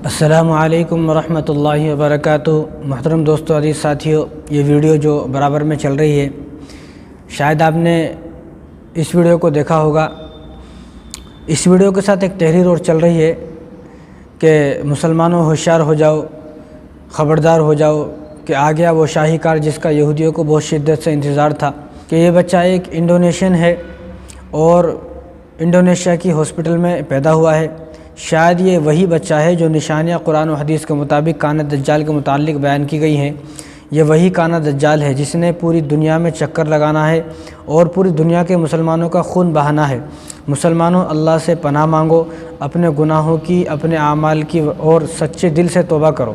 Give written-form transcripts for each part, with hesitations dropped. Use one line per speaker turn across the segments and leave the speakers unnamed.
السلام علیکم ورحمۃ اللہ وبرکاتہ۔ محترم دوستو، عزیز ساتھیو، یہ ویڈیو جو برابر میں چل رہی ہے، شاید آپ نے اس ویڈیو کو دیکھا ہوگا۔ اس ویڈیو کے ساتھ ایک تحریر اور چل رہی ہے کہ مسلمانوں ہوشیار ہو جاؤ، خبردار ہو جاؤ کہ آ گیا وہ شاہی کار جس کا یہودیوں کو بہت شدت سے انتظار تھا، کہ یہ بچہ ایک انڈونیشین ہے اور انڈونیشیا کی ہاسپٹل میں پیدا ہوا ہے۔ شاید یہ وہی بچہ ہے جو نشانیاں قرآن و حدیث کے مطابق کانا دجال کے متعلق بیان کی گئی ہیں۔ یہ وہی کانا دجال ہے جس نے پوری دنیا میں چکر لگانا ہے اور پوری دنیا کے مسلمانوں کا خون بہانا ہے۔ مسلمانوں، اللہ سے پناہ مانگو، اپنے گناہوں کی، اپنے اعمال کی اور سچے دل سے توبہ کرو،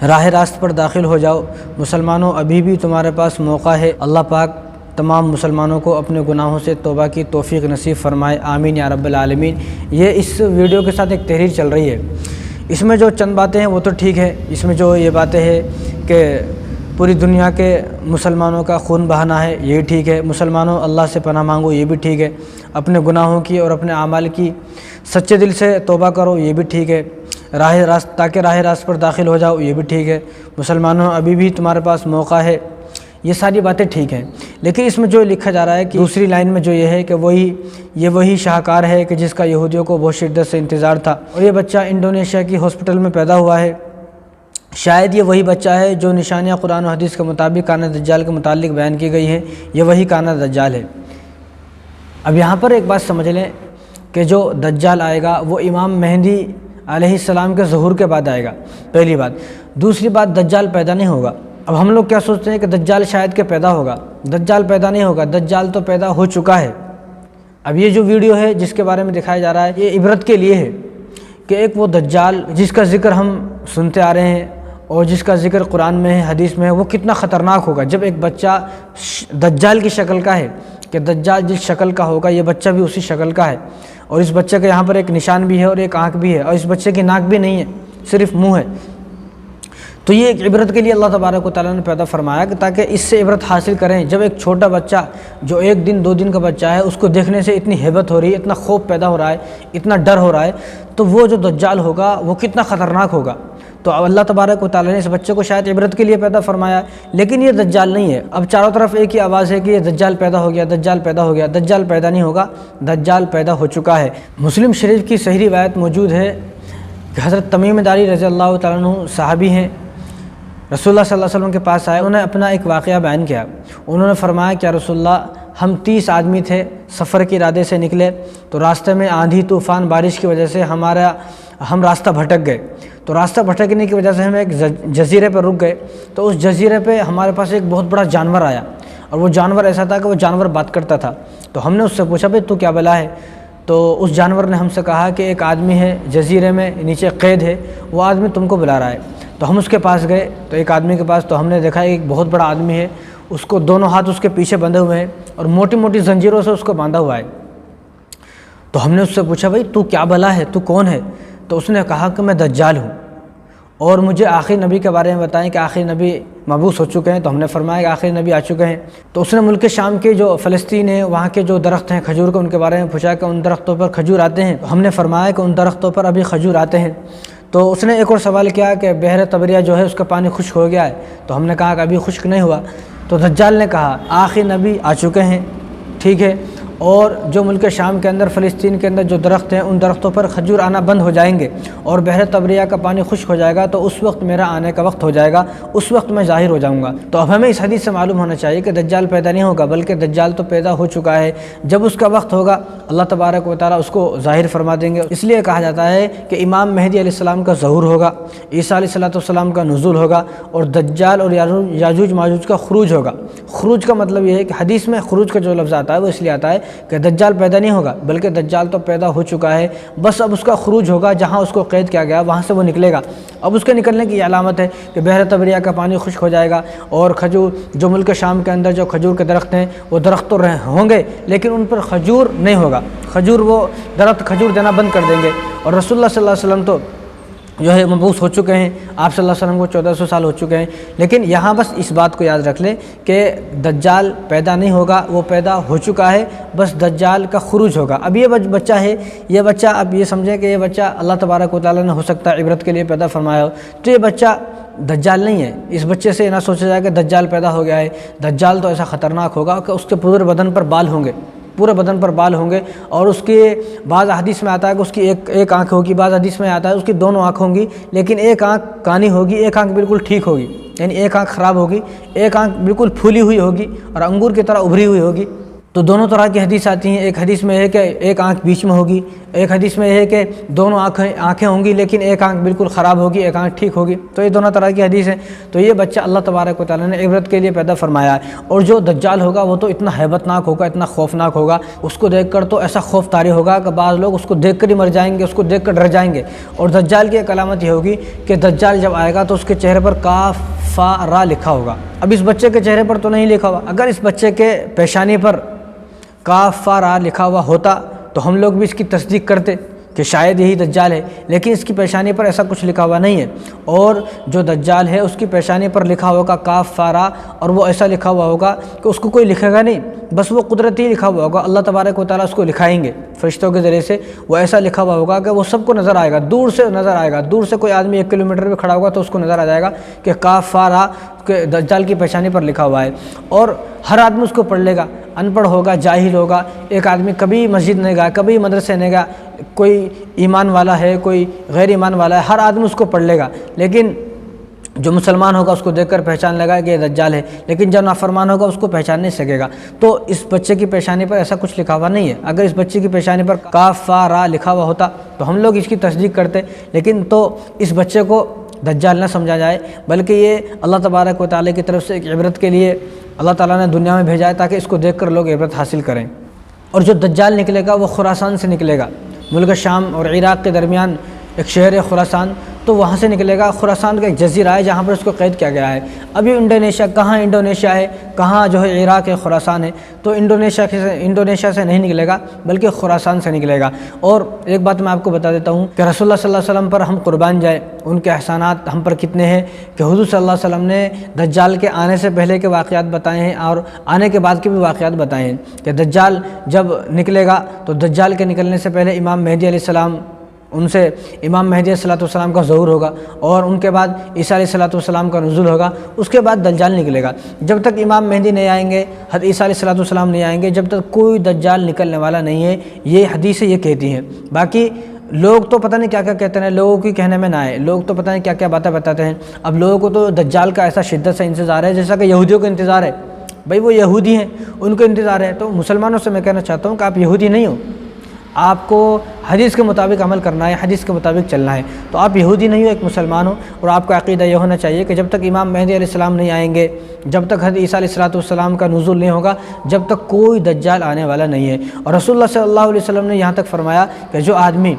راہ راست پر داخل ہو جاؤ۔ مسلمانوں، ابھی بھی تمہارے پاس موقع ہے۔ اللہ پاک تمام مسلمانوں کو اپنے گناہوں سے توبہ کی توفیق نصیب فرمائے، آمین یا رب العالمین۔ یہ اس ویڈیو کے ساتھ ایک تحریر چل رہی ہے۔ اس میں جو چند باتیں ہیں وہ تو ٹھیک ہے۔ اس میں جو یہ باتیں ہیں کہ پوری دنیا کے مسلمانوں کا خون بہانا ہے، یہ ٹھیک ہے۔ مسلمانوں، اللہ سے پناہ مانگو، یہ بھی ٹھیک ہے۔ اپنے گناہوں کی اور اپنے اعمال کی سچے دل سے توبہ کرو، یہ بھی ٹھیک ہے۔ تاکہ راہ راست پر داخل ہو جاؤ، یہ بھی ٹھیک ہے۔ مسلمانوں، ابھی بھی تمہارے پاس موقع ہے۔ یہ ساری باتیں ٹھیک ہیں، لیکن اس میں جو لکھا جا رہا ہے کہ دوسری لائن میں جو یہ ہے کہ یہ وہی شاہکار ہے کہ جس کا یہودیوں کو بہت شدت سے انتظار تھا، اور یہ بچہ انڈونیشیا کی ہاسپٹل میں پیدا ہوا ہے۔ شاید یہ وہی بچہ ہے جو نشانیاں قرآن و حدیث کے مطابق کانا دجال کے متعلق بیان کی گئی ہیں۔ یہ وہی کانا دجال ہے۔ اب یہاں پر ایک بات سمجھ لیں کہ جو دجال آئے گا وہ امام مہدی علیہ السلام کے ظہور کے بعد آئے گا، پہلی بات۔ دوسری بات، دجال پیدا نہیں ہوگا۔ اب ہم لوگ کیا سوچتے ہیں کہ دجال شاید کہ پیدا ہوگا۔ دجال پیدا نہیں ہوگا، دجال تو پیدا ہو چکا ہے۔ اب یہ جو ویڈیو ہے جس کے بارے میں دکھایا جا رہا ہے، یہ عبرت کے لیے ہے کہ ایک وہ دجال جس کا ذکر ہم سنتے آ رہے ہیں اور جس کا ذکر قرآن میں ہے، حدیث میں ہے، وہ کتنا خطرناک ہوگا جب ایک بچہ دجال کی شکل کا ہے، کہ دجال جس شکل کا ہوگا یہ بچہ بھی اسی شکل کا ہے، اور اس بچے کے یہاں پر ایک نشان بھی ہے اور ایک آنکھ بھی ہے، اور اس بچے کی ناک بھی نہیں ہے، صرف منہ ہے۔ تو یہ ایک عبرت کے لیے اللہ تبارک و تعالیٰ نے پیدا فرمایا کہ تاکہ اس سے عبرت حاصل کریں۔ جب ایک چھوٹا بچہ جو 1 دن 2 دن کا بچہ ہے، اس کو دیکھنے سے اتنی ہیبت ہو رہی ہے، اتنا خوف پیدا ہو رہا ہے، اتنا ڈر ہو رہا ہے، تو وہ جو دجال ہوگا وہ کتنا خطرناک ہوگا۔ تو اللہ تبارک و تعالیٰ نے اس بچے کو شاید عبرت کے لیے پیدا فرمایا، لیکن یہ دجال نہیں ہے۔ اب چاروں طرف ایک ہی آواز ہے کہ یہ دجال پیدا ہو گیا، دجال پیدا ہو گیا۔ دجال پیدا نہیں ہوگا، دجال پیدا ہو چکا ہے۔ مسلم شریف کی صحیح روایت موجود ہے کہ حضرت تمیم داری رضی اللہ تعالیٰ عنہ صحابی ہیں، رسول اللہ صلی اللہ علیہ وسلم کے پاس آئے، انہوں نے اپنا ایک واقعہ بیان کیا۔ انہوں نے فرمایا کہ یا رسول اللہ، ہم 30 آدمی تھے، سفر کے ارادے سے نکلے، تو راستے میں آندھی طوفان بارش کی وجہ سے ہم راستہ بھٹک گئے۔ تو راستہ بھٹکنے کی وجہ سے ہم ایک جزیرے پر رک گئے۔ تو اس جزیرے پہ ہمارے پاس ایک بہت بڑا جانور آیا، اور وہ جانور ایسا تھا کہ وہ جانور بات کرتا تھا۔ تو ہم نے اس سے پوچھا، بھائی تو کیا بلا ہے؟ تو اس جانور نے ہم سے کہا کہ ایک آدمی ہے جزیرے میں، نیچے قید ہے، وہ آدمی تم کو بلا رہا ہے۔ تو ہم اس کے پاس گئے، تو ایک آدمی کے پاس، تو ہم نے دیکھا ایک بہت بڑا آدمی ہے، اس کو دونوں ہاتھ اس کے پیچھے بندھے ہوئے ہیں اور موٹی موٹی زنجیروں سے اس کو باندھا ہوا ہے۔ تو ہم نے اس سے پوچھا، بھائی تو کیا بلا ہے، تو کون ہے؟ تو اس نے کہا کہ میں دجال ہوں، اور مجھے آخری نبی کے بارے میں بتائیں کہ آخری نبی مبعوث ہو چکے ہیں۔ تو ہم نے فرمایا کہ آخری نبی آ چکے ہیں۔ تو اس نے ملک شام کے جو فلسطین ہے وہاں کے جو درخت ہیں کھجور کے، ان کے بارے میں پوچھا کہ ان درختوں پر کھجور آتے ہیں؟ تو ہم نے فرمایا کہ ان درختوں پر ابھی کھجور آتے ہیں۔ تو اس نے ایک اور سوال کیا کہ بحر طبریہ جو ہے اس کا پانی خشک ہو گیا ہے؟ تو ہم نے کہا کہ ابھی خشک نہیں ہوا۔ تو دجال نے کہا آخری نبی آ چکے ہیں، ٹھیک ہے، اور جو ملک شام کے اندر، فلسطین کے اندر جو درخت ہیں ان درختوں پر کھجور آنا بند ہو جائیں گے اور بحر طبریہ کا پانی خشک ہو جائے گا، تو اس وقت میرا آنے کا وقت ہو جائے گا، اس وقت میں ظاہر ہو جاؤں گا۔ تو اب ہمیں اس حدیث سے معلوم ہونا چاہیے کہ دجال پیدا نہیں ہوگا، بلکہ دجال تو پیدا ہو چکا ہے۔ جب اس کا وقت ہوگا اللہ تبارک و تعالیٰ اس کو ظاہر فرما دیں گے۔ اس لیے کہا جاتا ہے کہ امام مہدی علیہ السلام کا ظہور ہوگا، عیسیٰ علیہ السلام کا نزول ہوگا، اور دجال اور یاجوج ماجوج کا خروج ہوگا۔ خروج کا مطلب یہ ہے کہ حدیث میں خروج کا جو لفظ آتا ہے وہ اس لیے آتا ہے کہ دجال پیدا نہیں ہوگا، بلکہ دجال تو پیدا ہو چکا ہے، بس اب اس کا خروج ہوگا، جہاں اس کو قید کیا گیا وہاں سے وہ نکلے گا۔ اب اس کے نکلنے کی علامت ہے کہ بحر طبریہ کا پانی خشک ہو جائے گا، اور کھجور جو ملک شام کے اندر جو کھجور کے درخت ہیں وہ درخت تو ہوں گے لیکن ان پر کھجور نہیں ہوگا، وہ درخت کھجور دینا بند کر دیں گے۔ اور رسول اللہ صلی اللہ علیہ وسلم تو جو ہے مبعوث ہو چکے ہیں، آپ صلی اللہ علیہ وسلم کو 1400 سال ہو چکے ہیں، لیکن یہاں بس اس بات کو یاد رکھ لیں کہ دجال پیدا نہیں ہوگا، وہ پیدا ہو چکا ہے، بس دجال کا خروج ہوگا۔ اب یہ بچہ ہے، یہ بچہ اب یہ سمجھیں کہ یہ بچہ اللہ تبارک و تعالیٰ نے ہو سکتا ہے عبرت کے لیے پیدا فرمایا ہو، تو یہ بچہ دجال نہیں ہے۔ اس بچے سے نہ سوچا جائے کہ دجال پیدا ہو گیا ہے، دجال تو ایسا خطرناک ہوگا کہ اس کے پورے بدن پر بال ہوں گے، پورے بدن پر بال ہوں گے، اور اس کے بعض حدیث میں آتا ہے کہ اس کی ایک آنکھ ہوگی، بعض حدیث میں آتا ہے اس کی دونوں آنکھ ہوں گی، لیکن ایک آنکھ کانی ہوگی، ایک آنکھ بالکل ٹھیک ہوگی، یعنی ایک آنکھ خراب ہوگی، ایک آنکھ بالکل پھولی ہوئی ہوگی اور انگور کی طرح ابھری ہوئی ہوگی۔ تو دونوں طرح کی حدیث آتی ہیں، ایک حدیث میں ہے کہ ایک آنکھ بیچ میں ہوگی، ایک حدیث میں ہے کہ دونوں آنکھیں ہوں گی لیکن ایک آنکھ بالکل خراب ہوگی، ایک آنکھ ٹھیک ہوگی۔ تو یہ دونوں طرح کی حدیث ہیں۔ تو یہ بچہ اللہ تبارک و تعالیٰ نے عبرت کے لیے پیدا فرمایا ہے، اور جو دجال ہوگا وہ تو اتنا ہیبت ناک ہوگا، اتنا خوفناک ہوگا، اس کو دیکھ کر تو ایسا خوف طاری ہوگا کہ بعض لوگ اس کو دیکھ کر ہی مر جائیں گے، اس کو دیکھ کر ڈر جائیں گے۔ اور دجال کی ایک علامت یہ ہوگی کہ دجال جب آئے گا تو اس کے چہرے پر کاف فا را لکھا ہوگا۔ اب اس بچے کے چہرے پر تو نہیں لکھا ہوا، اگر اس بچے کے پیشانی پر کاف فا را لکھا ہوا ہوتا تو ہم لوگ بھی اس کی تصدیق کرتے کہ شاید یہی دجال ہے، لیکن اس کی پیشانی پر ایسا کچھ لکھا ہوا نہیں ہے، اور جو دجال ہے اس کی پیشانی پر لکھا ہوگا کاف فا را، اور وہ ایسا لکھا ہوا ہوگا کہ اس کو کوئی لکھے گا نہیں، بس وہ قدرتی لکھا ہوا ہوگا، اللہ تبارک و تعالیٰ اس کو لکھائیں گے فرشتوں کے ذریعے سے، وہ ایسا لکھا ہوا ہوگا کہ وہ سب کو نظر آئے گا، دور سے نظر آئے گا، دور سے کوئی آدمی 1 کلومیٹر پہ کھڑا ہوگا تو اس کو نظر آ جائے گا کہ کاف فا را کہ دجال کی پیشانی پر لکھا ہوا ہے، اور ہر آدمی اس کو پڑھ لے گا، ان پڑھ ہوگا، جاہل ہوگا، ایک آدمی کبھی مسجد نہیں گیا، کبھی مدرسے نہیں گیا، کوئی ایمان والا ہے، کوئی غیر ایمان والا ہے، ہر آدمی اس کو پڑھ لے گا، لیکن جو مسلمان ہوگا اس کو دیکھ کر پہچان لگا کہ یہ دجال ہے، لیکن جو نافرمان ہوگا اس کو پہچان نہیں سکے گا۔ تو اس بچے کی پیشانی پر ایسا کچھ لکھا ہوا نہیں ہے، اگر اس بچے کی پیشانی پر کاف فا را لکھا ہوا ہوتا تو ہم لوگ اس کی تصدیق کرتے، لیکن تو اس بچے کو دجال نہ سمجھا جائے، بلکہ یہ اللہ تبارک و تعالیٰ کی طرف سے ایک عبرت کے لیے اللہ تعالیٰ نے دنیا میں بھیجا ہے تاکہ اس کو دیکھ کر لوگ عبرت حاصل کریں۔ اور جو دجال نکلے گا وہ خراسان سے نکلے گا، ملک شام اور عراق کے درمیان ایک شہر ہے خراسان، تو وہاں سے نکلے گا۔ خراسان کا ایک جزیرہ ہے جہاں پر اس کو قید کیا گیا ہے۔ ابھی انڈونیشیا ہے، کہاں جو ہے عراق ہے، خراسان ہے، تو انڈونیشیا سے نہیں نکلے گا بلکہ خراسان سے نکلے گا۔ اور ایک بات میں آپ کو بتا دیتا ہوں کہ رسول اللہ صلی اللہ علیہ وسلم پر ہم قربان جائیں، ان کے احسانات ہم پر کتنے ہیں کہ حضور صلی اللہ علیہ وسلم نے دجال کے آنے سے پہلے کے واقعات بتائے ہیں اور آنے کے بعد کے بھی واقعات بتائے ہیں کہ دجال جب نکلے گا تو دجال کے نکلنے سے پہلے امام مہدی علیہ السلام، ان سے امام مہدی علیہ السلام کا ظہور ہوگا، اور ان کے بعد عیسیٰ علیہ السلام کا نزول ہوگا، اس کے بعد دجال نکلے گا۔ جب تک امام مہدی نہیں آئیں گے، حضرت عیسیٰ علیہ السلام نہیں آئیں گے، جب تک کوئی دجال نکلنے والا نہیں ہے، یہ حدیثیں یہ کہتی ہیں۔ باقی لوگ تو پتہ نہیں کیا کیا کہتے ہیں، لوگوں کی کہنے میں نہ آئے، لوگ تو پتہ نہیں کیا کیا باتیں بتاتے ہیں۔ اب لوگوں کو تو دجال کا ایسا شدت سے انتظار ہے جیسا کہ یہودیوں کو انتظار ہے، بھائی وہ یہودی ہیں، ان کو انتظار ہے۔ تو مسلمانوں سے میں کہنا چاہتا ہوں کہ آپ یہودی نہیں ہو، آپ کو حدیث کے مطابق عمل کرنا ہے، حدیث کے مطابق چلنا ہے۔ تو آپ یہودی نہیں ہو، ایک مسلمان ہو، اور آپ کا عقیدہ یہ ہونا چاہیے کہ جب تک امام مہدی علیہ السلام نہیں آئیں گے، جب تک حضرت عیسیٰ علیہ السلام کا نزول نہیں ہوگا، جب تک کوئی دجال آنے والا نہیں ہے۔ اور رسول اللہ صلی اللہ علیہ وسلم نے یہاں تک فرمایا کہ جو آدمی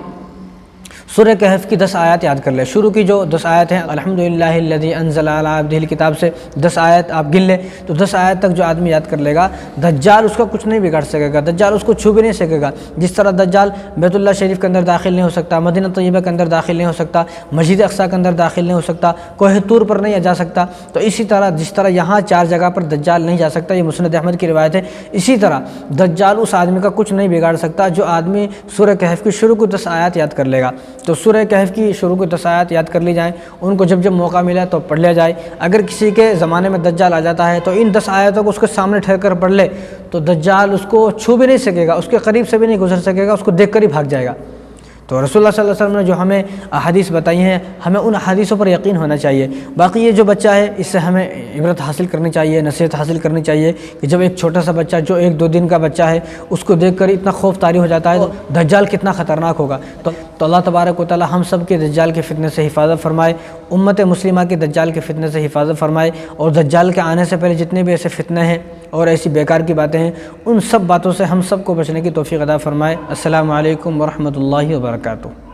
سورہ کہف کی 10 آیات یاد کر لے، شروع کی جو 10 آیت ہیں، الحمدللہ الذی انزل علی عبدہ الکتاب سے 10 آیت آپ گن لیں، تو 10 آیت تک جو آدمی یاد کر لے گا، دجال اس کا کچھ نہیں بگاڑ سکے گا، دجال اس کو چھو بھی نہیں سکے گا۔ جس طرح دجال بیت اللہ شریف کے اندر داخل نہیں ہو سکتا، مدینہ طیبہ کے اندر داخل نہیں ہو سکتا، مسجد اقصیٰ کے اندر داخل نہیں ہو سکتا، کوہ طور پر نہیں جا سکتا، تو اسی طرح جس طرح یہاں 4 جگہ پر دجال نہیں جا سکتا، یہ مسند احمد کی روایت ہے، اسی طرح دجال اس آدمی کا کچھ نہیں بگاڑ سکتا جو آدمی سورہ کہف کی شروع کو 10 آیات یاد کر لے گا۔ تو سورہ کہف کی شروع کو 10 آیات یاد کر لی جائیں، ان کو جب موقع ملا تو پڑھ لیا جائے۔ اگر کسی کے زمانے میں دجال آ جاتا ہے تو ان 10 آیاتوں کو اس کے سامنے ٹھہر کر پڑھ لے تو دجال اس کو چھو بھی نہیں سکے گا، اس کے قریب سے بھی نہیں گزر سکے گا، اس کو دیکھ کر ہی بھاگ جائے گا۔ تو رسول اللہ صلی اللہ علیہ وسلم نے جو ہمیں احادیث بتائی ہیں، ہمیں ان احادیثوں پر یقین ہونا چاہیے۔ باقی یہ جو بچہ ہے، اس سے ہمیں عبرت حاصل کرنی چاہیے، نصیحت حاصل کرنی چاہیے کہ جب ایک چھوٹا سا بچہ جو 1-2 دن کا بچہ ہے، اس کو دیکھ کر اتنا خوف طاری ہو جاتا ہے تو دجال کتنا خطرناک ہوگا۔ تو اللہ تبارک و تعالی ہم سب کے دجال کے فتنے سے حفاظت فرمائے، امت مسلمہ کے دجال کے فتنے سے حفاظت فرمائے، اور دجال کے آنے سے پہلے جتنے بھی ایسے فتنے ہیں اور ایسی بیکار کی باتیں ہیں، ان سب باتوں سے ہم سب کو بچنے کی توفیق عطا فرمائے۔ السلام علیکم ورحمۃ اللہ وبرکاتہ۔